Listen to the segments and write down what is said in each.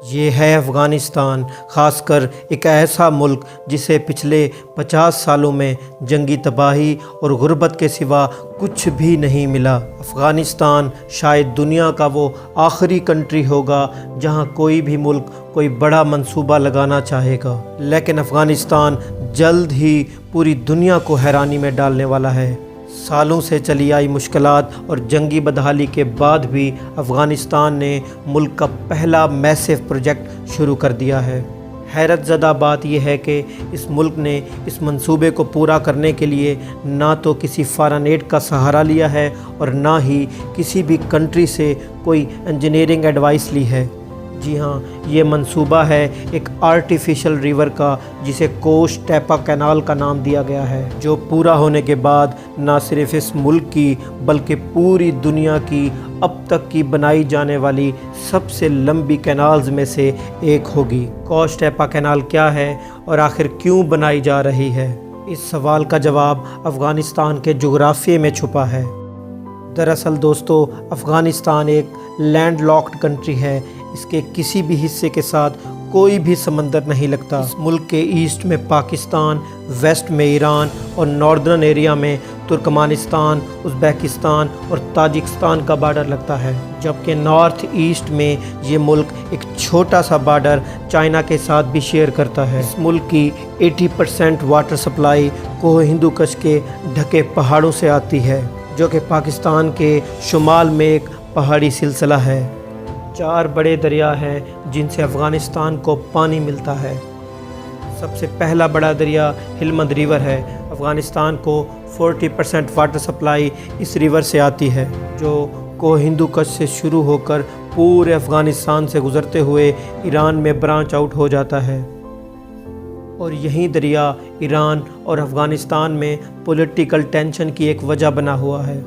یہ ہے افغانستان، خاص کر ایک ایسا ملک جسے پچھلے 50 سالوں میں جنگی تباہی اور غربت کے سوا کچھ بھی نہیں ملا۔ افغانستان شاید دنیا کا وہ آخری کنٹری ہوگا جہاں کوئی بھی ملک کوئی بڑا منصوبہ لگانا چاہے گا، لیکن افغانستان جلد ہی پوری دنیا کو حیرانی میں ڈالنے والا ہے۔ سالوں سے چلی آئی مشکلات اور جنگی بدحالی کے بعد بھی افغانستان نے ملک کا پہلا میسو پروجیکٹ شروع کر دیا ہے۔ حیرت زدہ بات یہ ہے کہ اس ملک نے اس منصوبے کو پورا کرنے کے لیے نہ تو کسی فارن ایڈ کا سہارا لیا ہے اور نہ ہی کسی بھی کنٹری سے کوئی انجینئرنگ ایڈوائس لی ہے۔ جی ہاں، یہ منصوبہ ہے ایک آرٹیفیشل ریور کا جسے کوش ٹیپا کینال کا نام دیا گیا ہے، جو پورا ہونے کے بعد نہ صرف اس ملک کی بلکہ پوری دنیا کی اب تک کی بنائی جانے والی سب سے لمبی کینالز میں سے ایک ہوگی۔ کوش ٹیپا کینال کیا ہے اور آخر کیوں بنائی جا رہی ہے؟ اس سوال کا جواب افغانستان کے جغرافیے میں چھپا ہے۔ دراصل دوستو، افغانستان ایک لینڈ لاکڈ کنٹری ہے۔ اس کے کسی بھی حصے کے ساتھ کوئی بھی سمندر نہیں لگتا۔ اس ملک کے ایسٹ میں پاکستان، ویسٹ میں ایران اور ناردرن ایریا میں ترکمانستان، ازبیکستان اور تاجکستان کا بارڈر لگتا ہے، جبکہ نارتھ ایسٹ میں یہ ملک ایک چھوٹا سا بارڈر چائنا کے ساتھ بھی شیئر کرتا ہے۔ اس ملک کی 80% واٹر سپلائی کوہ ہندو کش کے ڈھکے پہاڑوں سے آتی ہے، جو کہ پاکستان کے شمال میں ایک پہاڑی سلسلہ ہے۔ 4 بڑے دریا ہیں جن سے افغانستان کو پانی ملتا ہے۔ سب سے پہلا بڑا دریا ہلمند ریور ہے۔ افغانستان کو 40% واٹر سپلائی اس ریور سے آتی ہے، جو کوہ ہندو کش سے شروع ہو کر پورے افغانستان سے گزرتے ہوئے ایران میں برانچ آؤٹ ہو جاتا ہے، اور یہی دریا ایران اور افغانستان میں پولیٹیکل ٹینشن کی ایک وجہ بنا ہوا ہے،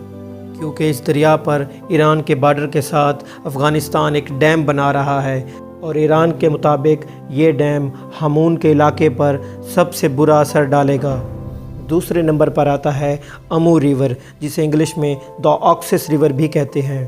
کیونکہ اس دریا پر ایران کے بارڈر کے ساتھ افغانستان ایک ڈیم بنا رہا ہے، اور ایران کے مطابق یہ ڈیم ہمون کے علاقے پر سب سے برا اثر ڈالے گا۔ دوسرے نمبر پر آتا ہے امو ریور، جسے انگلش میں دا آکسس ریور بھی کہتے ہیں۔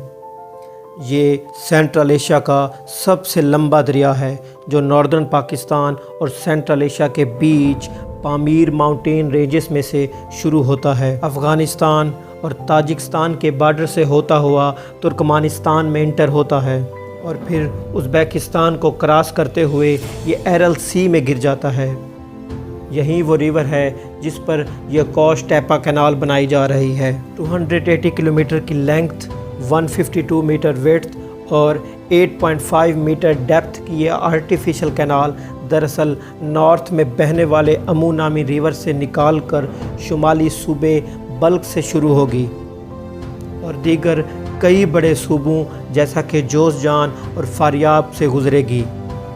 یہ سینٹرل ایشیا کا سب سے لمبا دریا ہے، جو ناردرن پاکستان اور سینٹرل ایشیا کے بیچ پامیر ماؤنٹین رینجز میں سے شروع ہوتا ہے۔ افغانستان اور تاجکستان کے بارڈر سے ہوتا ہوا ترکمانستان میں انٹر ہوتا ہے، اور پھر ازبیکستان کو کراس کرتے ہوئے یہ ایرل سی میں گر جاتا ہے۔ یہی وہ ریور ہے جس پر یہ کوش ٹیپا کینال بنائی جا رہی ہے۔ 280 کلومیٹر کی لینگتھ، 152 میٹر ویڈتھ اور 8.5 میٹر ڈیپتھ کی یہ آرٹیفیشل کینال دراصل نارتھ میں بہنے والے امو نامی ریور سے نکال کر شمالی صوبے بلخ سے شروع ہوگی اور دیگر کئی بڑے صوبوں جیسا کہ جوزجان اور فاریاب سے گزرے گی،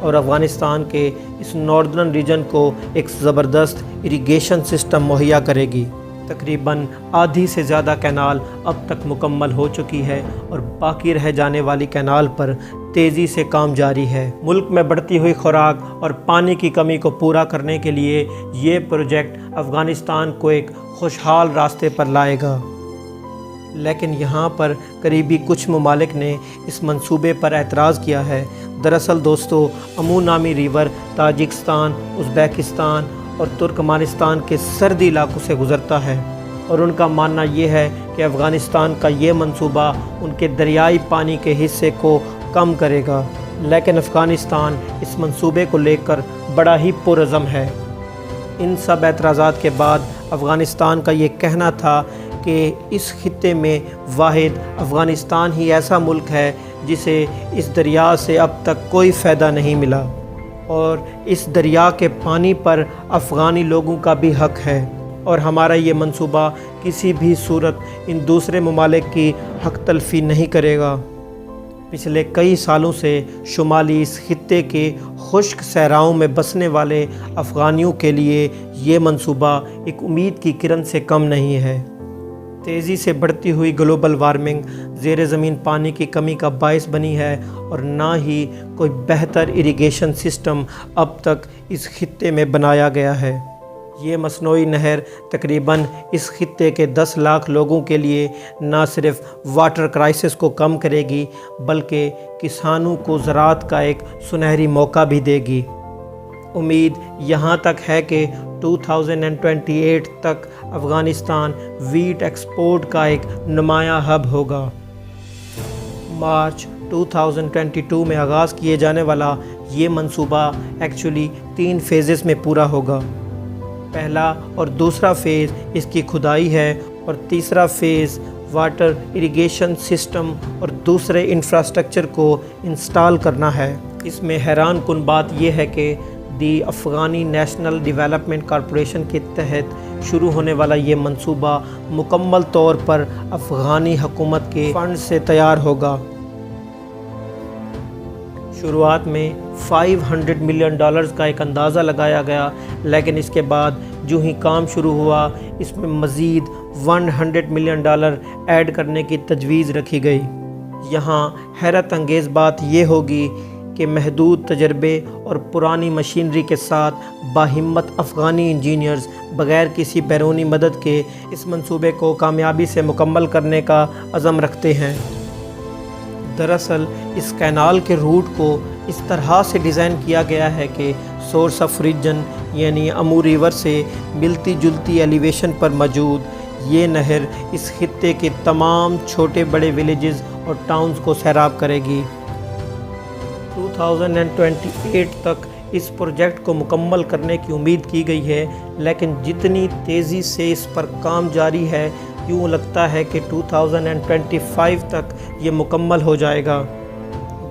اور افغانستان کے اس ناردرن ریجن کو ایک زبردست اریگیشن سسٹم مہیا کرے گی۔ تقریباً آدھی سے زیادہ کینال اب تک مکمل ہو چکی ہے، اور باقی رہ جانے والی کینال پر تیزی سے کام جاری ہے۔ ملک میں بڑھتی ہوئی خوراک اور پانی کی کمی کو پورا کرنے کے لیے یہ پروجیکٹ افغانستان کو ایک خوشحال راستے پر لائے گا، لیکن یہاں پر قریبی کچھ ممالک نے اس منصوبے پر اعتراض کیا ہے۔ دراصل دوستو، امو نامی ریور تاجکستان، ازبیکستان اور ترکمانستان کے سردی علاقوں سے گزرتا ہے، اور ان کا ماننا یہ ہے کہ افغانستان کا یہ منصوبہ ان کے دریائی پانی کے حصے کو کم کرے گا، لیکن افغانستان اس منصوبے کو لے کر بڑا ہی پرعزم ہے۔ ان سب اعتراضات کے بعد افغانستان کا یہ کہنا تھا کہ اس خطے میں واحد افغانستان ہی ایسا ملک ہے جسے اس دریا سے اب تک کوئی فائدہ نہیں ملا، اور اس دریا کے پانی پر افغانی لوگوں کا بھی حق ہے، اور ہمارا یہ منصوبہ کسی بھی صورت ان دوسرے ممالک کی حق تلفی نہیں کرے گا۔ پچھلے کئی سالوں سے شمالی اس خطے کے خشک صحراؤں میں بسنے والے افغانیوں کے لیے یہ منصوبہ ایک امید کی کرن سے کم نہیں ہے۔ تیزی سے بڑھتی ہوئی گلوبل وارمنگ زیر زمین پانی کی کمی کا باعث بنی ہے، اور نہ ہی کوئی بہتر اریگیشن سسٹم اب تک اس خطے میں بنایا گیا ہے۔ یہ مصنوعی نہر تقریباً اس خطے کے 10 لاکھ لوگوں کے لیے نہ صرف واٹر کرائسس کو کم کرے گی بلکہ کسانوں کو زراعت کا ایک سنہری موقع بھی دے گی۔ امید یہاں تک ہے کہ 2028 تک افغانستان ویٹ ایکسپورٹ کا ایک نمایاں ہب ہوگا۔ مارچ 2022 میں آغاز کیے جانے والا یہ منصوبہ ایکچولی 3 فیزز میں پورا ہوگا۔ پہلا اور دوسرا فیز اس کی کھدائی ہے اور تیسرا فیز واٹر اریگیشن سسٹم اور دوسرے انفراسٹرکچر کو انسٹال کرنا ہے۔ اس میں حیران کن بات یہ ہے کہ دی افغانی نیشنل ڈیولپمنٹ کارپوریشن کے تحت شروع ہونے والا یہ منصوبہ مکمل طور پر افغانی حکومت کے فنڈ سے تیار ہوگا۔ شروعات میں $500 ملین کا ایک اندازہ لگایا گیا، لیکن اس کے بعد جو ہی کام شروع ہوا اس میں مزید $100 ملین ایڈ کرنے کی تجویز رکھی گئی۔ یہاں حیرت انگیز بات یہ ہوگی کہ محدود تجربے اور پرانی مشینری کے ساتھ باہمت افغانی انجینئرز بغیر کسی بیرونی مدد کے اس منصوبے کو کامیابی سے مکمل کرنے کا عزم رکھتے ہیں۔ دراصل اس کینال کے روٹ کو اس طرح سے ڈیزائن کیا گیا ہے کہ سورس آف ریجن یعنی امو ریور سے ملتی جلتی ایلیویشن پر موجود یہ نہر اس خطے کے تمام چھوٹے بڑے ولیجز اور ٹاؤنز کو سیراب کرے گی۔ 2028 تک اس پروجیکٹ کو مکمل کرنے کی امید کی گئی ہے، لیکن جتنی تیزی سے اس پر کام جاری ہے یوں لگتا ہے کہ 2025 تک یہ مکمل ہو جائے گا۔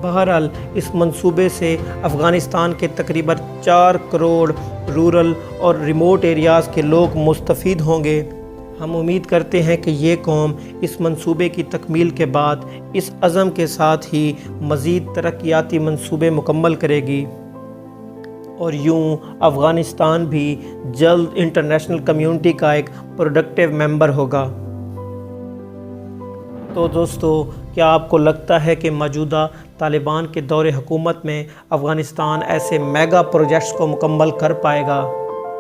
بہرحال اس منصوبے سے افغانستان کے تقریباً 4 کروڑ رورل اور ریموٹ ایریاز کے لوگ مستفید ہوں گے۔ ہم امید کرتے ہیں کہ یہ قوم اس منصوبے کی تکمیل کے بعد اس عزم کے ساتھ ہی مزید ترقیاتی منصوبے مکمل کرے گی اور یوں افغانستان بھی جلد انٹرنیشنل کمیونٹی کا ایک پروڈکٹیو ممبر ہوگا۔ تو دوستو، کیا آپ کو لگتا ہے کہ موجودہ طالبان کے دور حکومت میں افغانستان ایسے میگا پروجیکٹس کو مکمل کر پائے گا؟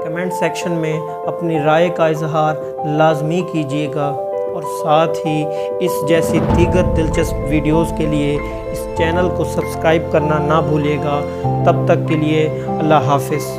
کمنٹ سیکشن میں اپنی رائے کا اظہار لازمی کیجیے گا اور ساتھ ہی اس جیسی دیگر دلچسپ ویڈیوز کے لیے اس چینل کو سبسکرائب کرنا نہ بھولیے گا۔ تب تک کے لیے اللہ حافظ۔